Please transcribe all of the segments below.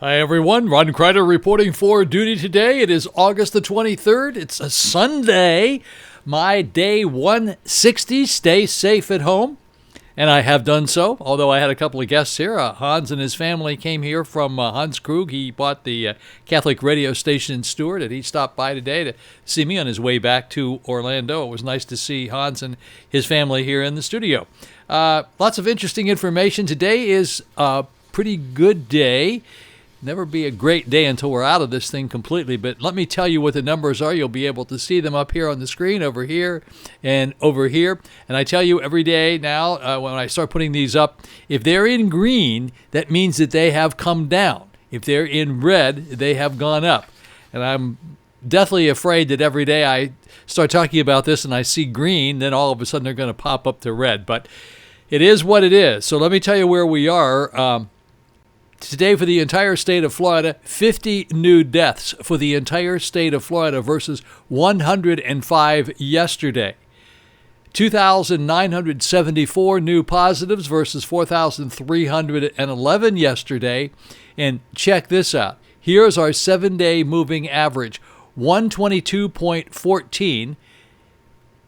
Hi everyone, Ron Crider reporting for duty today. It is August the 23rd. It's a Sunday. My day 160. Stay safe at home. And I have done so, although I had a couple of guests here. Hans and his family came here from Hans Krug. He bought the Catholic radio station in Stewart, and he stopped by today to see me on his way back to Orlando. It was nice to see Hans and his family here in the studio. Lots of interesting information. Today is a pretty good day. Never be a great day until we're out of this thing completely, but let me tell you what the numbers are. You'll be able to see them up here on the screen, over here and over here. And I tell you every day now, when I start putting these up, if they're in green, that means that they have come down. If they're in red, they have gone up. And I'm deathly afraid that every day I start talking about this and I see green, then all of a sudden they're going to pop up to red. But it is what it is. So let me tell you where we are. Today for the entire state of Florida, 50 new deaths for the entire state of Florida versus 105 yesterday. 2,974 new positives versus 4,311 yesterday. And check this out. Here's our 7-day moving average, 122.14.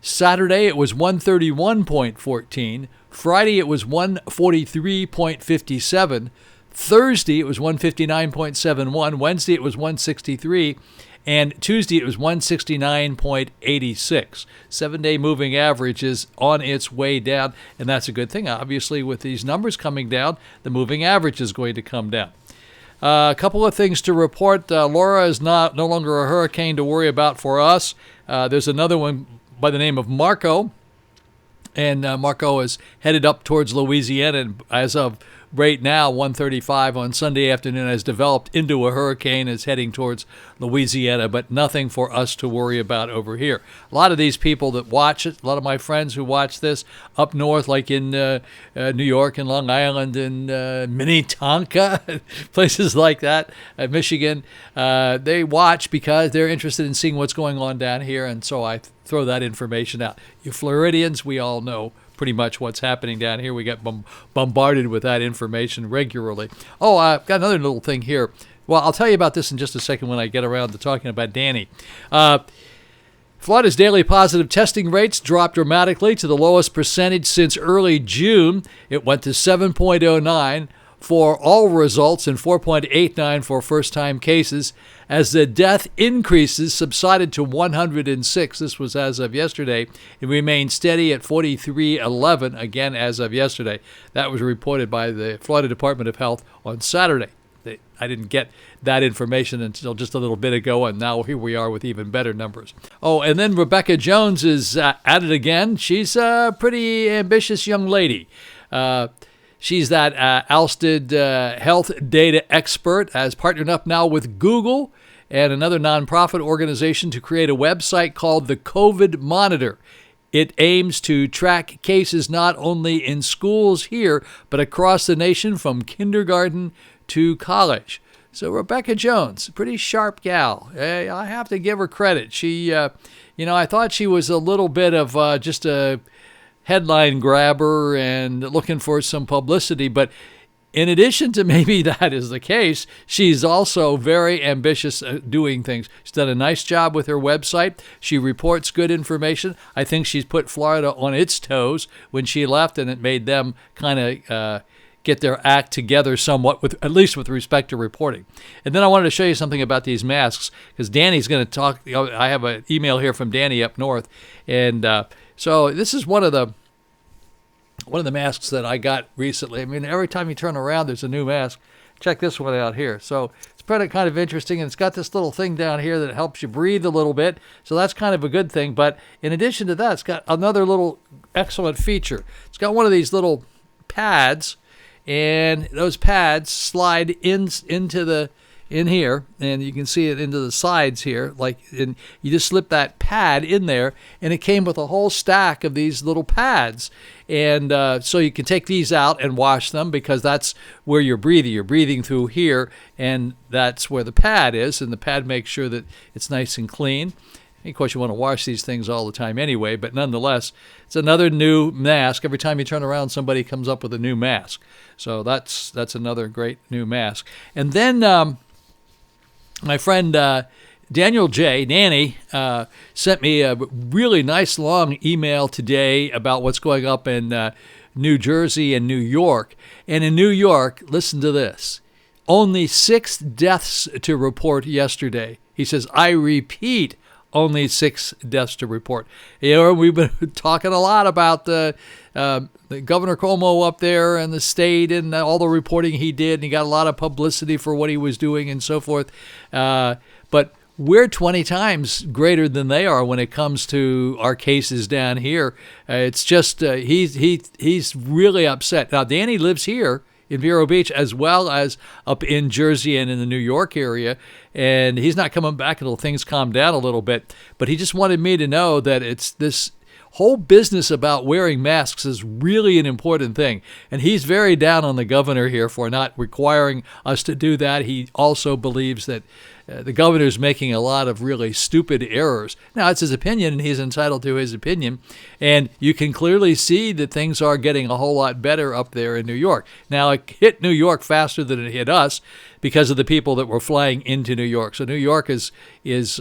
Saturday it was 131.14. Friday it was 143.57. Thursday, it was 159.71. Wednesday, it was 163. And Tuesday, it was 169.86. 7-day moving average is on its way down, and that's a good thing. Obviously, with these numbers coming down, the moving average is going to come down. A couple of things to report. Laura is no longer a hurricane to worry about for us. There's another one by the name of Marco, and Marco is headed up towards Louisiana, and as of right now, 1:35 on Sunday afternoon, has developed into a hurricane, is heading towards Louisiana, but nothing for us to worry about over here. A lot of these people that watch it, a lot of my friends who watch this up north, like in New York and Long Island and Minnetonka, places like that, Michigan, they watch because they're interested in seeing what's going on down here, and so I throw that information out. You Floridians, we all know pretty much what's happening down here. We get bombarded with that information regularly. Oh, I've got another little thing here. Well, I'll tell you about this in just a second when I get around to talking about Danny. Florida's daily positive testing rates dropped dramatically to the lowest percentage since early June. It went to 7.09 for all results and 4.89 for first-time cases. As the death increases subsided to 106, this was as of yesterday, it remained steady at 4311, again as of yesterday. That was reported by the Florida Department of Health on Saturday. I didn't get that information until just a little bit ago, and now here we are with even better numbers. Oh, and then Rebecca Jones is at it again. She's a pretty ambitious young lady. She's that ousted health data expert, has partnered up now with Google and another nonprofit organization to create a website called the COVID Monitor. It aims to track cases not only in schools here, but across the nation from kindergarten to college. So Rebecca Jones, pretty sharp gal. I have to give her credit. She, I thought she was a little bit of just a headline grabber and looking for some publicity, but in addition to maybe that is the case, she's also very ambitious at doing things. She's done a nice job with her website. She reports good information. I think she's put Florida on its toes when she left, and it made them kind of get their act together somewhat, at least with respect to reporting. And then I wanted to show you something about these masks, because Danny's going to talk. I have an email here from Danny up north, and so this is one of the masks that I got recently. I mean, every time you turn around, there's a new mask. Check this one out here. So it's pretty kind of interesting, and it's got this little thing down here that helps you breathe a little bit. So that's kind of a good thing. But in addition to that, it's got another little excellent feature. It's got one of these little pads, and those pads slide in here, and you can see it into the sides here. And you just slip that pad in there, and it came with a whole stack of these little pads. And so you can take these out and wash them, because that's where you're breathing. You're breathing through here, and that's where the pad is, and the pad makes sure that it's nice and clean. Of course, you want to wash these things all the time anyway, but nonetheless, it's another new mask. Every time you turn around, somebody comes up with a new mask. So that's another great new mask. And then my friend Daniel J., Danny, sent me a really nice long email today about what's going up in New Jersey and New York. And in New York, listen to this, only 6 deaths to report yesterday. He says, I repeat, only 6 deaths to report. We've been talking a lot about the Governor Cuomo up there and the state and all the reporting he did, and he got a lot of publicity for what he was doing and so forth. But we're 20 times greater than they are when it comes to our cases down here. It's just he's really upset. Now, Danny lives here in Vero Beach as well as up in Jersey and in the New York area, and he's not coming back until things calm down a little bit. But he just wanted me to know that it's this whole business about wearing masks is really an important thing. And he's very down on the governor here for not requiring us to do that. He also believes that the governor's making a lot of really stupid errors. Now, it's his opinion, and he's entitled to his opinion. And you can clearly see that things are getting a whole lot better up there in New York. Now, it hit New York faster than it hit us because of the people that were flying into New York. So New York is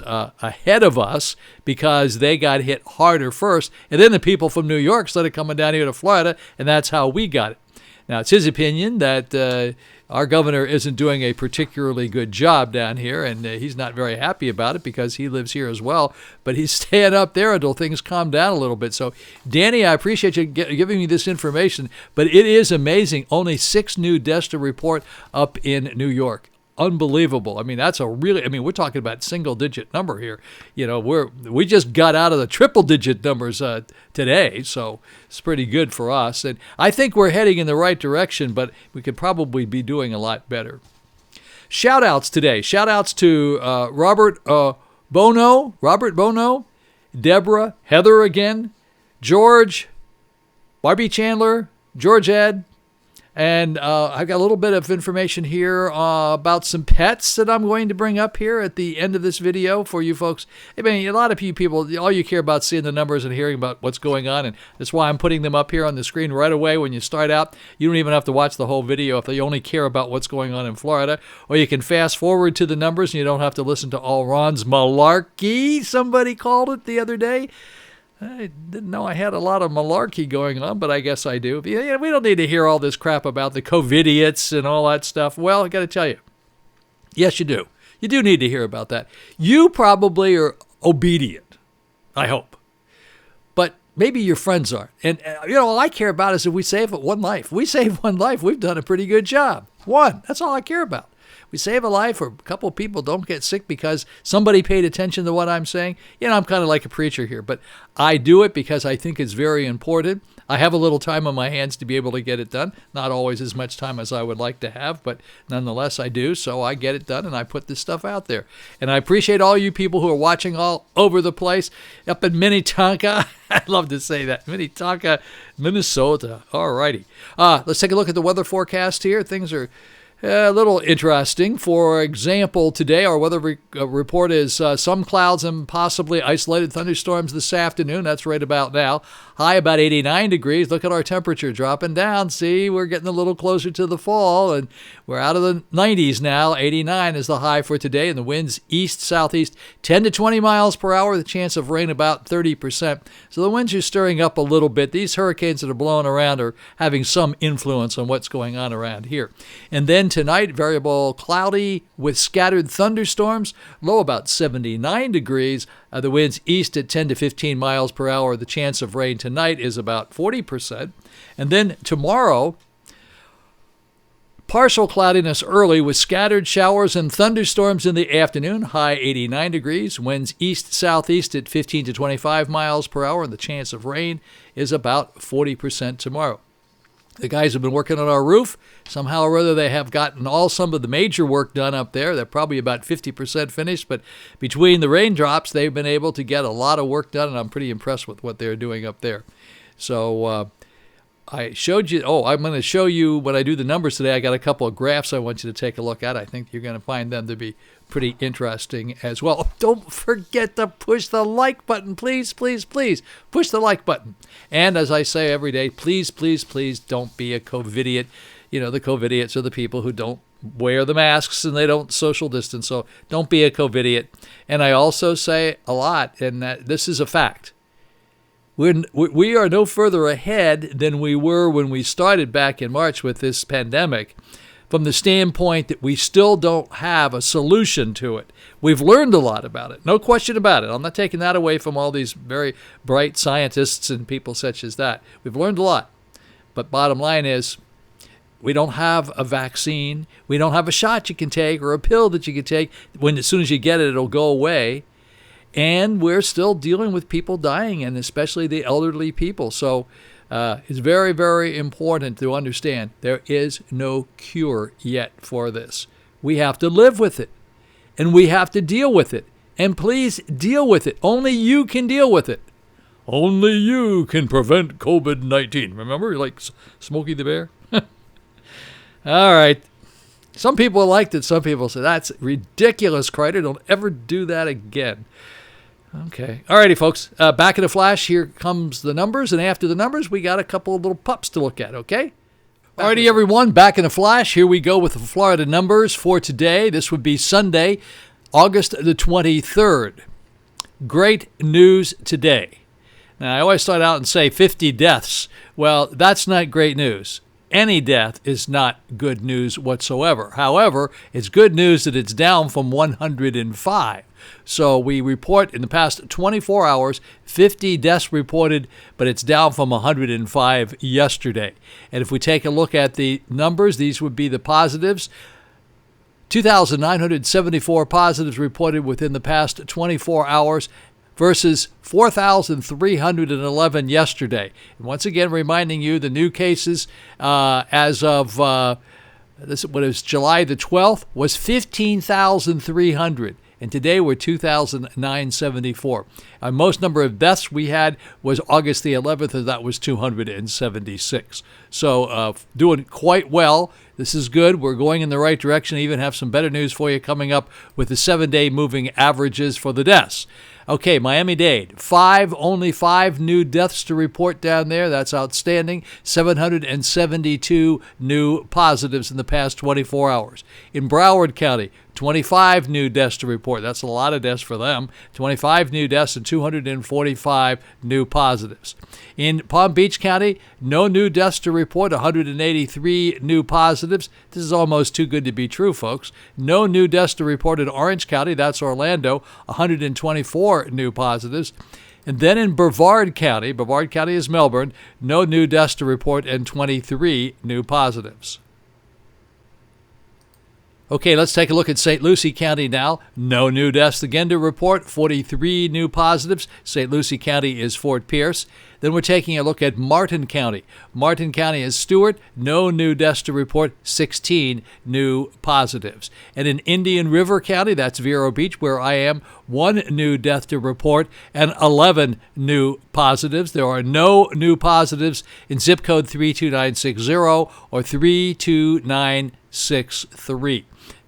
ahead of us because they got hit harder first. And then the people from New York started coming down here to Florida, and that's how we got it. Now, it's his opinion that our governor isn't doing a particularly good job down here, and he's not very happy about it because he lives here as well. But he's staying up there until things calm down a little bit. So, Danny, I appreciate you giving me this information, but it is amazing. Only 6 new deaths to report up in New York. Unbelievable. I mean, that's we're talking about single-digit number here. You know, we just got out of the triple-digit numbers today, so it's pretty good for us. And I think we're heading in the right direction, but we could probably be doing a lot better. Shoutouts today. Shoutouts to Robert Bono, Deborah, Heather again, George, Barby, Chandler, George Ed. And I've got a little bit of information here about some pets that I'm going to bring up here at the end of this video for you folks. I mean, a lot of you people, all you care about seeing the numbers and hearing about what's going on, and that's why I'm putting them up here on the screen right away when you start out. You don't even have to watch the whole video if you only care about what's going on in Florida. Or you can fast forward to the numbers and you don't have to listen to all Ron's malarkey, somebody called it the other day. I didn't know I had a lot of malarkey going on, but I guess I do. We don't need to hear all this crap about the COVIDIOTS and all that stuff. Well, I got to tell you, yes, you do. You do need to hear about that. You probably are obedient, I hope. But maybe your friends aren't. And, all I care about is if we save one life. We save one life, we've done a pretty good job. One, that's all I care about. We save a life or a couple of people don't get sick because somebody paid attention to what I'm saying. I'm kind of like a preacher here, but I do it because I think it's very important. I have a little time on my hands to be able to get it done. Not always as much time as I would like to have, but nonetheless I do. So I get it done and I put this stuff out there. And I appreciate all you people who are watching all over the place. Up in Minnetonka, I love to say that, Minnetonka, Minnesota. All righty. Let's take a look at the weather forecast here. Things are a little interesting. For example, today our weather report is some clouds and possibly isolated thunderstorms this afternoon. That's right about now. High about 89 degrees. Look at our temperature dropping down. See, we're getting a little closer to the fall, and we're out of the 90s now. 89 is the high for today, and the winds east-southeast 10 to 20 miles per hour. The chance of rain about 30%. So the winds are stirring up a little bit. These hurricanes that are blowing around are having some influence on what's going on around here. And then tonight, variable cloudy with scattered thunderstorms, low about 79 degrees. The winds east at 10 to 15 miles per hour. The chance of rain tonight is about 40%. And then tomorrow, partial cloudiness early with scattered showers and thunderstorms in the afternoon. High 89 degrees. Winds east-southeast at 15 to 25 miles per hour. And the chance of rain is about 40% tomorrow. The guys have been working on our roof. Somehow or other, they have gotten some of the major work done up there. They're probably about 50% finished, but between the raindrops, they've been able to get a lot of work done, and I'm pretty impressed with what they're doing up there. So I showed you, I'm going to show you when I do the numbers today. I got a couple of graphs I want you to take a look at. I think you're going to find them to be pretty interesting as well. Don't forget to push the like button. Please, please, please push the like button. And as I say every day, please, please, please don't be a COVIDiot. You know, the COVIDiots are the people who don't wear the masks and they don't social distance. So don't be a COVIDiot. And I also say a lot, and that this is a fact. We are no further ahead than we were when we started back in March with this pandemic, from the standpoint that we still don't have a solution to it. We've learned a lot about it, no question about it. I'm not taking that away from all these very bright scientists and people such as that. We've learned a lot. But bottom line is, we don't have a vaccine. We don't have a shot you can take or a pill that you can take. As soon as you get it, it'll go away. And we're still dealing with people dying, and especially the elderly people. So it's very, very important to understand there is no cure yet for this. We have to live with it, and we have to deal with it. And please deal with it. Only you can deal with it. Only you can prevent COVID-19. Remember, like Smokey the Bear? All right. Some people liked it. Some people said, that's ridiculous, Crider. Don't ever do that again. Okay. All righty, folks. Back in a flash, here comes the numbers. And after the numbers, we got a couple of little pups to look at, okay? All righty, everyone. Back in a flash. Here we go with the Florida numbers for today. This would be Sunday, August the 23rd. Great news today. Now, I always start out and say 50 deaths. Well, that's not great news. Any death is not good news whatsoever. However, it's good news that it's down from 105. So we report in the past 24 hours, 50 deaths reported, but it's down from 105 yesterday. And if we take a look at the numbers, these would be the positives. 2,974 positives reported within the past 24 hours versus 4,311 yesterday. And once again, reminding you the new cases as of July the 12th was 15,300. And today we're 2,974. Our most number of deaths we had was August the 11th, and that was 276. So doing quite well. This is good. We're going in the right direction. I even have some better news for you coming up with the 7-day moving averages for the deaths. Okay, Miami-Dade, only five new deaths to report down there. That's outstanding. 772 new positives in the past 24 hours. In Broward County, 25 new deaths to report. That's a lot of deaths for them. 25 new deaths and 245 new positives. In Palm Beach County, no new deaths to report, 183 new positives. This is almost too good to be true, folks. No new deaths to report in Orange County, that's Orlando, 124 new positives. And then in Brevard County is Melbourne, no new deaths to report and 23 new positives. Okay, let's take a look at St. Lucie County now. No new deaths again to report, 43 new positives. St. Lucie County is Fort Pierce. Then we're taking a look at Martin County. Martin County is Stewart. No new deaths to report, 16 new positives. And in Indian River County, that's Vero Beach, where I am, 1 new death to report and 11 new positives. There are no new positives in zip code 32960 or 32963.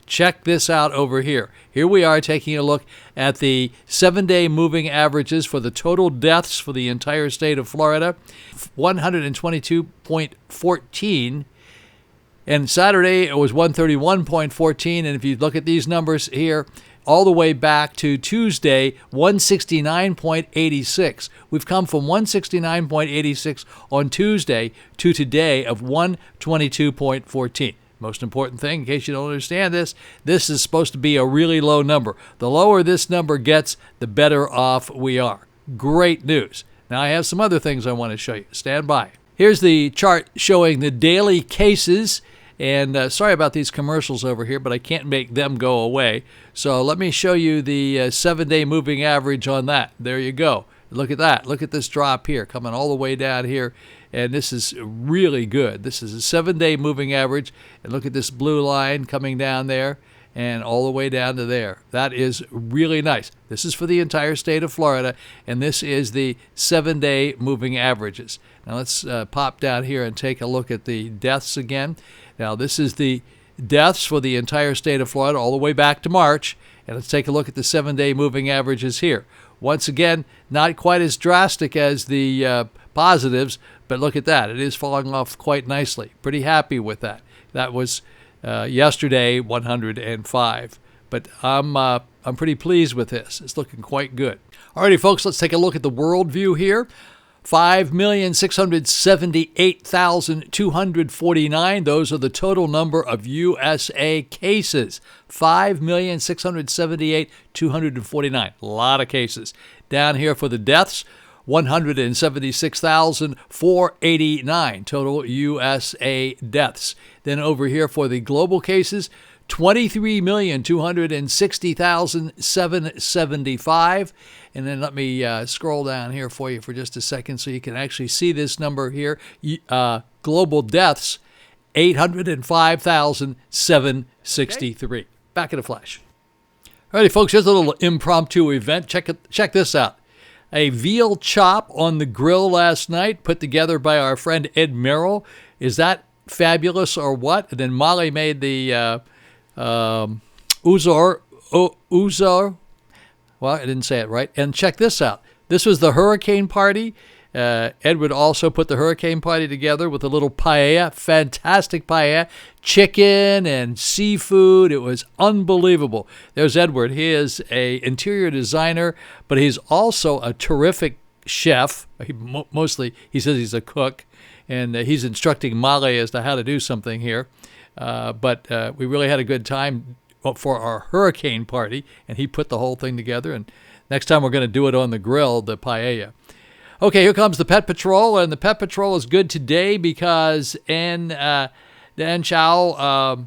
Check this out over here. Here we are taking a look at the 7-day moving averages for the total deaths for the entire state of Florida, 122.14. And Saturday it was 131.14. And if you look at these numbers here, all the way back to Tuesday, 169.86. We've come from 169.86 on Tuesday to today of 122.14. Most important thing, in case you don't understand this is supposed to be a really low number. The lower this number gets, the better off we are. Great news. Now I have some other things I want to show you. Stand by. Here's the chart showing the daily cases. And sorry about these commercials over here, but I can't make them go away. So let me show you the 7-day moving average on that. There you go. Look at that. Look at this drop here coming all the way down here. And this is really good. This is a 7-day moving average. And look at this blue line coming down there. and all the way down to there. That is really nice. This is for the entire state of Florida, and this is the 7-day moving averages. Now let's pop down here and take a look at the deaths again. Now this is the deaths for the entire state of Florida all the way back to March, and let's take a look at the 7-day moving averages here. Once again, not quite as drastic as the positives, but look at that. It is falling off quite nicely. Pretty happy with that. That was yesterday, 105. But I'm pretty pleased with this. It's looking quite good. Alrighty, folks, let's take a look at the world view here. 5,678,249. Those are the total number of USA cases. 5,678,249. A lot of cases. Down here for the deaths, 176,489 total USA deaths. Then over here for the global cases, 23,260,775. And then let me scroll down here for you for just a second so you can actually see this number here. Global deaths, 805,763. Okay. Back in a flash. All righty, folks, here's a little impromptu event. Check this out. A veal chop on the grill last night, put together by our friend Ed Merrill. Is that fabulous or what? And then Molly made the Uzor. Well, I didn't say it right. And check this out. This was the hurricane party. Edward also put the hurricane party together with a little paella, fantastic paella, chicken and seafood. It was unbelievable. There's Edward. He is an interior designer, but he's also a terrific chef. Mostly, he says he's a cook, and he's instructing Molly as to how to do something here. But we really had a good time for our hurricane party, and he put the whole thing together. And next time we're going to do it on the grill, the paella. Okay, here comes the Pet Patrol, and the Pet Patrol is good today because Dan Chow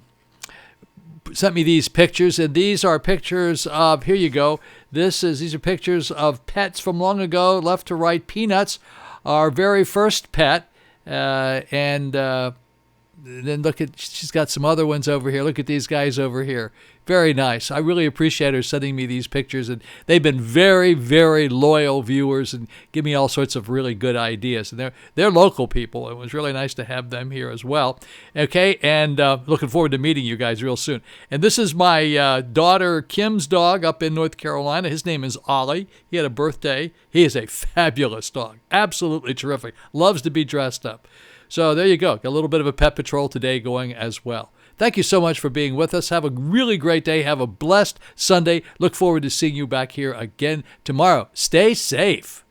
sent me these pictures, and these are pictures of, here you go, these are pictures of pets from long ago, left to right. Peanuts, our very first pet, and then look at, she's got some other ones over here. Look at these guys over here. Very nice. I really appreciate her sending me these pictures, and they've been very, very loyal viewers and give me all sorts of really good ideas. And they're local people. It was really nice to have them here as well. Okay, and looking forward to meeting you guys real soon. And this is my daughter Kim's dog up in North Carolina. His name is Ollie. He had a birthday. He is a fabulous dog. Absolutely terrific. Loves to be dressed up. So there you go. Got a little bit of a Pet Patrol today going as well. Thank you so much for being with us. Have a really great day. Have a blessed Sunday. Look forward to seeing you back here again tomorrow. Stay safe.